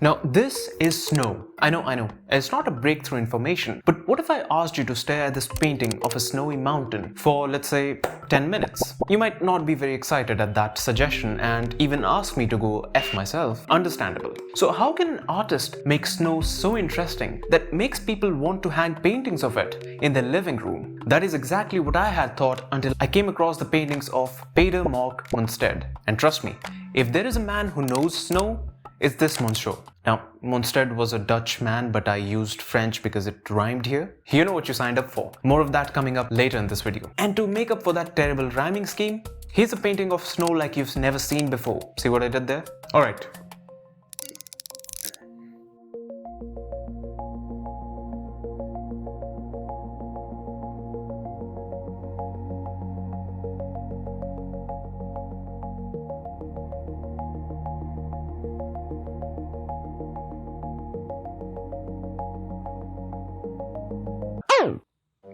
Now, this is snow. I know. It's not a breakthrough information, but what if I asked you to stare at this painting of a snowy mountain for, let's say, 10 minutes? You might not be very excited at that suggestion and even ask me to go F myself. Understandable. So how can an artist make snow so interesting that makes people want to hang paintings of it in their living room? That is exactly what I had thought until I came across the paintings of Peder Mork Monsted. And trust me, if there is a man who knows snow, it's this Monsted. Now, Monsted was a Dutch man, but I used French because it rhymed here. You know what you signed up for. More of that coming up later in this video. And to make up for that terrible rhyming scheme, here's a painting of snow like you've never seen before. See what I did there? Alright.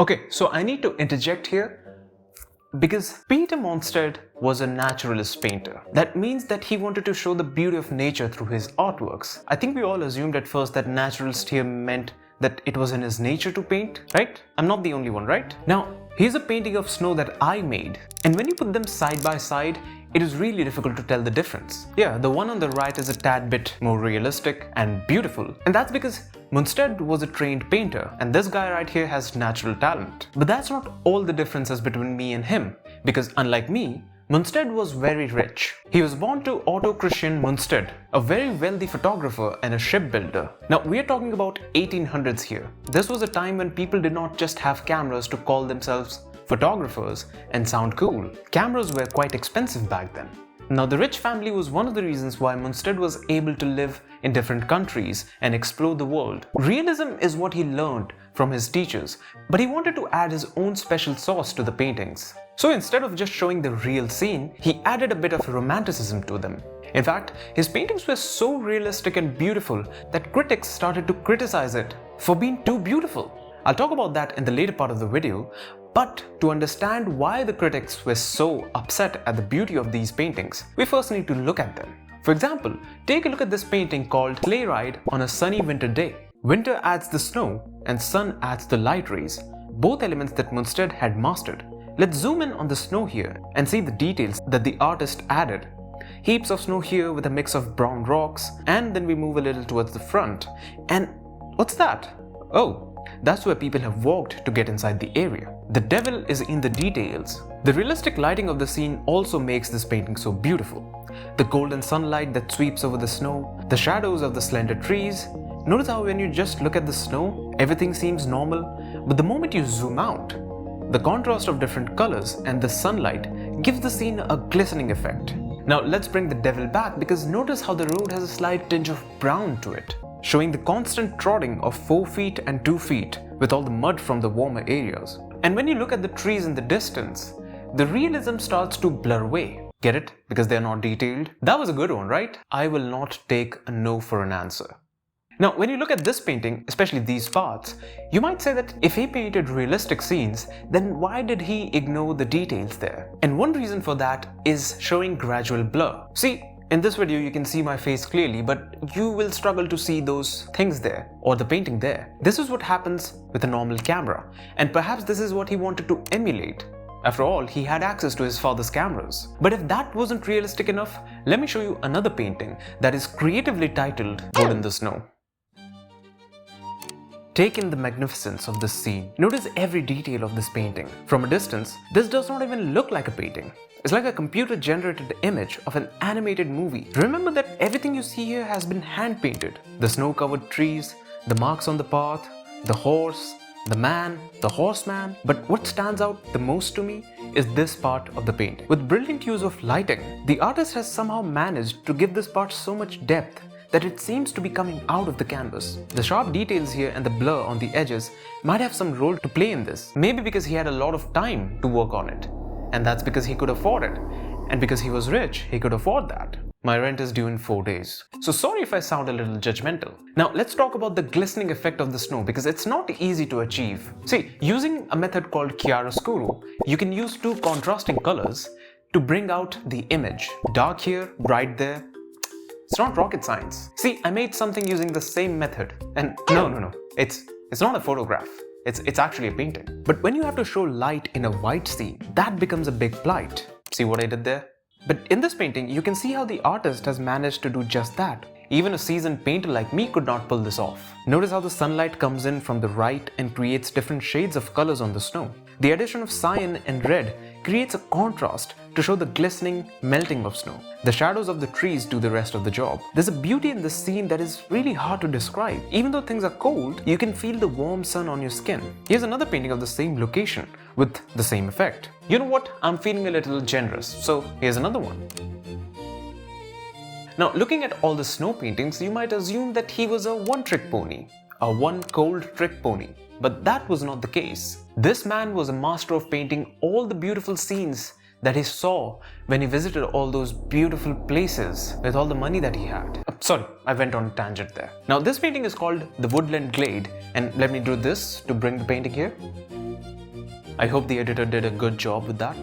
Okay, so I need to interject here because Peder Monsted was a naturalist painter. That means that he wanted to show the beauty of nature through his artworks. I think we all assumed at first that naturalist here meant that it was in his nature to paint, right? I'm not the only one, right? Now, here's a painting of snow that I made, and when you put them side by side, it is really difficult to tell the difference. Yeah, the one on the right is a tad bit more realistic and beautiful, and that's because Monsted was a trained painter, and this guy right here has natural talent. But that's not all the differences between me and him, because unlike me, Monsted was very rich. He was born to Otto Christian Mønsted, a very wealthy photographer and a shipbuilder. Now, we are talking about 1800s here. This was a time when people did not just have cameras to call themselves photographers and sound cool. Cameras were quite expensive back then. Now, the rich family was one of the reasons why Mønsted was able to live in different countries and explore the world. Realism is what he learned from his teachers, but he wanted to add his own special sauce to the paintings. So instead of just showing the real scene, he added a bit of romanticism to them. In fact, his paintings were so realistic and beautiful that critics started to criticize it for being too beautiful. I'll talk about that in the later part of the video, but to understand why the critics were so upset at the beauty of these paintings, we first need to look at them. For example, take a look at this painting called Sleigh Ride on a Sunny Winter Day. Winter adds the snow and sun adds the light rays, both elements that Mønsted had mastered. Let's zoom in on the snow here and see the details that the artist added. Heaps of snow here with a mix of brown rocks, and then we move a little towards the front. And what's that? Oh, that's where people have walked to get inside the area. The devil is in the details. The realistic lighting of the scene also makes this painting so beautiful. The golden sunlight that sweeps over the snow, the shadows of the slender trees. Notice how when you just look at the snow, everything seems normal, but the moment you zoom out, the contrast of different colors and the sunlight gives the scene a glistening effect. Now let's bring the devil back, because notice how the road has a slight tinge of brown to it, showing the constant trotting of 4 feet and 2 feet with all the mud from the warmer areas. And when you look at the trees in the distance, the realism starts to blur away. Get it? Because they're not detailed. That was a good one, right? I will not take a no for an answer. Now, when you look at this painting, especially these parts, you might say that if he painted realistic scenes, then why did he ignore the details there? And one reason for that is showing gradual blur. See, in this video you can see my face clearly, but you will struggle to see those things there or the painting there. This is what happens with a normal camera, and perhaps this is what he wanted to emulate. After all, he had access to his father's cameras. But if that wasn't realistic enough, let me show you another painting that is creatively titled Wood in the Snow. Take in the magnificence of this scene. Notice every detail of this painting. From a distance, this does not even look like a painting. It's like a computer-generated image of an animated movie. Remember that everything you see here has been hand-painted. The snow-covered trees, the marks on the path, the horse, the man, the horseman. But what stands out the most to me is this part of the painting. With brilliant use of lighting, the artist has somehow managed to give this part so much depth that it seems to be coming out of the canvas. The sharp details here and the blur on the edges might have some role to play in this. Maybe because he had a lot of time to work on it. And that's because he could afford it. And because he was rich, he could afford that. My rent is due in 4 days. So sorry if I sound a little judgmental. Now let's talk about the glistening effect of the snow, because it's not easy to achieve. See, using a method called chiaroscuro, you can use 2 contrasting colors to bring out the image. Dark here, bright there. It's not rocket science. See, I made something using the same method. And no. It's not a photograph. It's actually a painting. But when you have to show light in a white scene, that becomes a big plight. See what I did there? But in this painting, you can see how the artist has managed to do just that. Even a seasoned painter like me could not pull this off. Notice how the sunlight comes in from the right and creates different shades of colors on the snow. The addition of cyan and red creates a contrast to show the glistening melting of snow. The shadows of the trees do the rest of the job. There's a beauty in this scene that is really hard to describe. Even though things are cold, you can feel the warm sun on your skin. Here's another painting of the same location with the same effect. You know what? I'm feeling a little generous, so here's another one. Now, looking at all the snow paintings, you might assume that he was a one-trick pony, a one-cold trick pony. But that was not the case. This man was a master of painting all the beautiful scenes that he saw when he visited all those beautiful places with all the money that he had. Sorry, I went on a tangent there. Now, this painting is called The Woodland Glade, and let me do this to bring the painting here. I hope the editor did a good job with that.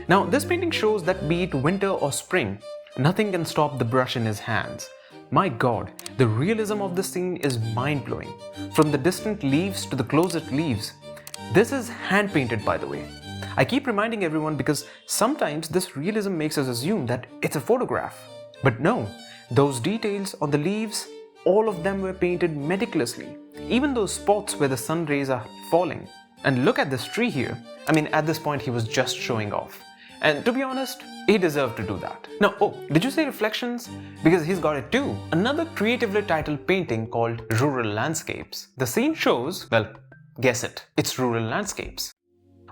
Now, this painting shows that be it winter or spring, nothing can stop the brush in his hands. My God, the realism of this scene is mind-blowing. From the distant leaves to the closest leaves. This is hand-painted, by the way. I keep reminding everyone because sometimes this realism makes us assume that it's a photograph. But no, those details on the leaves, all of them were painted meticulously. Even those spots where the sun rays are falling. And look at this tree here. I mean, at this point he was just showing off. And to be honest, he deserved to do that. Now, did you say reflections? Because he's got it too. Another creatively titled painting called Rural Landscapes. The scene shows, well, guess it, it's rural landscapes.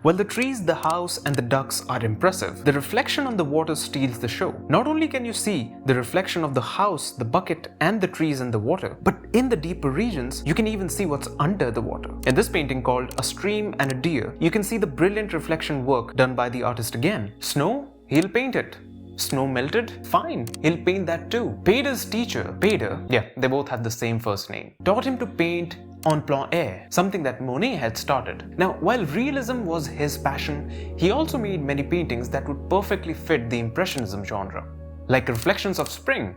While the trees, the house and the ducks are impressive, the reflection on the water steals the show. Not only can you see the reflection of the house, the bucket and the trees in the water, but in the deeper regions, you can even see what's under the water. In this painting called A Stream and a Deer, you can see the brilliant reflection work done by the artist again. Snow? He'll paint it. Snow melted? Fine, he'll paint that too. Peder's teacher, Peder, yeah, they both had the same first name, taught him to paint en plein air, something that Monet had started. Now, while realism was his passion, he also made many paintings that would perfectly fit the Impressionism genre, like Reflections of Spring.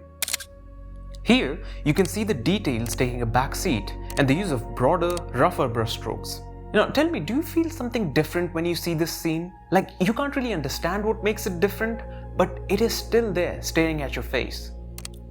Here, you can see the details taking a back seat and the use of broader, rougher brushstrokes. Now, tell me, do you feel something different when you see this scene? Like, you can't really understand what makes it different, but it is still there, staring at your face.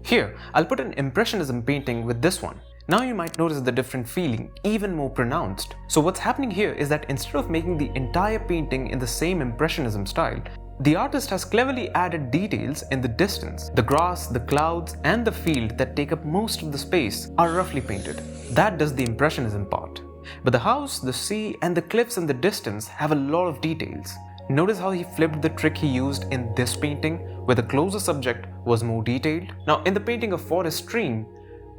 Here, I'll put an Impressionism painting with this one. Now you might notice the different feeling, even more pronounced. So what's happening here is that instead of making the entire painting in the same Impressionism style, the artist has cleverly added details in the distance. The grass, the clouds, and the field that take up most of the space are roughly painted. That does the Impressionism part. But the house, the sea, and the cliffs in the distance have a lot of details. Notice how he flipped the trick he used in this painting, where the closer subject was more detailed. Now, in the painting of Forest Stream,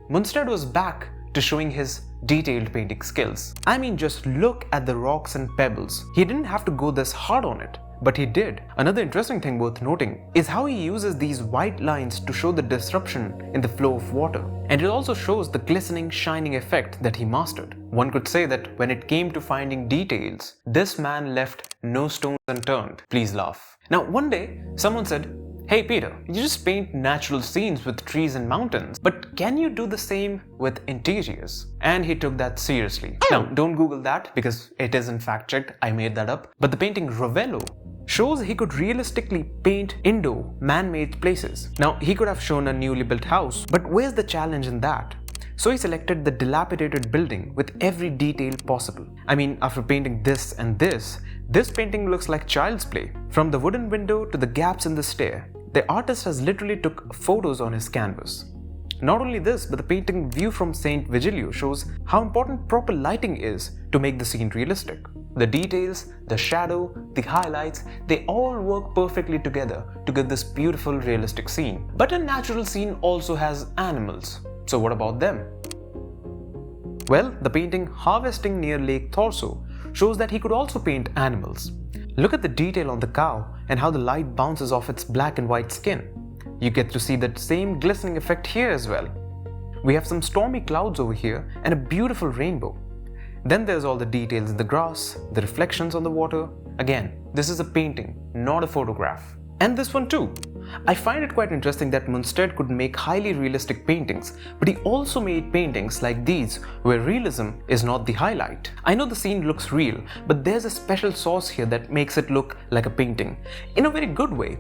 Mønsted was back to showing his detailed painting skills. I mean, just look at the rocks and pebbles. He didn't have to go this hard on it, but he did. Another interesting thing worth noting is how he uses these white lines to show the disruption in the flow of water. And it also shows the glistening, shining effect that he mastered. One could say that when it came to finding details, this man left no stones unturned. Please laugh. Now, one day, someone said, "Hey Peter, you just paint natural scenes with trees and mountains, but can you do the same with interiors?" And he took that seriously. Now, don't Google that because it isn't fact-checked, I made that up. But the painting Ravello shows he could realistically paint indoor, man-made places. Now, he could have shown a newly built house, but where's the challenge in that? So he selected the dilapidated building with every detail possible. I mean, after painting this and this painting looks like child's play. From the wooden window to the gaps in the stair, the artist has literally took photos on his canvas. Not only this, but the painting View from St. Vigilio shows how important proper lighting is to make the scene realistic. The details, the shadow, the highlights, they all work perfectly together to get this beautiful realistic scene. But a natural scene also has animals. So what about them? Well, the painting Harvesting near Lake Thorso shows that he could also paint animals. Look at the detail on the cow and how the light bounces off its black and white skin. You get to see that same glistening effect here as well. We have some stormy clouds over here and a beautiful rainbow. Then there's all the details in the grass, the reflections on the water. Again, this is a painting, not a photograph. And this one too. I find it quite interesting that Mønsted could make highly realistic paintings, but he also made paintings like these where realism is not the highlight. I know the scene looks real, but there's a special sauce here that makes it look like a painting, in a very good way.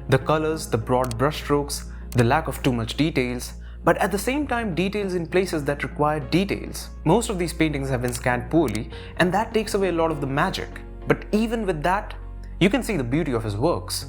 The colors, the broad brushstrokes, the lack of too much details, but at the same time details in places that require details. Most of these paintings have been scanned poorly, and that takes away a lot of the magic. But even with that, you can see the beauty of his works.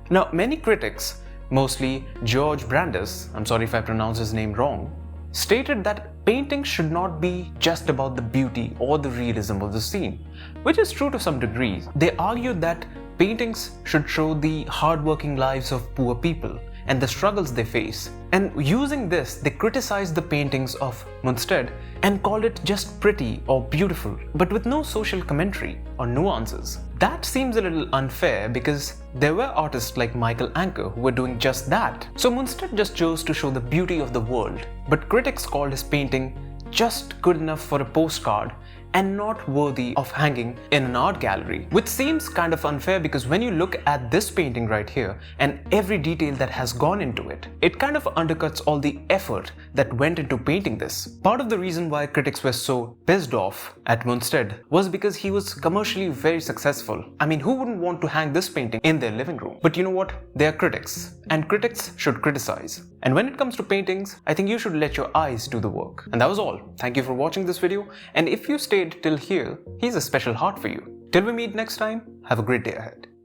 Now, many critics, mostly George Brandes, I'm sorry if I pronounce his name wrong, stated that paintings should not be just about the beauty or the realism of the scene, which is true to some degree. They argued that paintings should show the hardworking lives of poor people and the struggles they face. And using this, they criticized the paintings of Mønsted and called it just pretty or beautiful, but with no social commentary or nuances. That seems a little unfair because there were artists like Michael Anker who were doing just that. So Mønsted just chose to show the beauty of the world, but critics called his painting just good enough for a postcard and not worthy of hanging in an art gallery. Which seems kind of unfair because when you look at this painting right here and every detail that has gone into it, it kind of undercuts all the effort that went into painting this. Part of the reason why critics were so pissed off at Mønsted was because he was commercially very successful. I mean, who wouldn't want to hang this painting in their living room? But you know what? They are critics, and critics should criticize. And when it comes to paintings, I think you should let your eyes do the work. And that was all. Thank you for watching this video, and if you stayed till here, here's a special heart for you. Till we meet next time, have a great day ahead.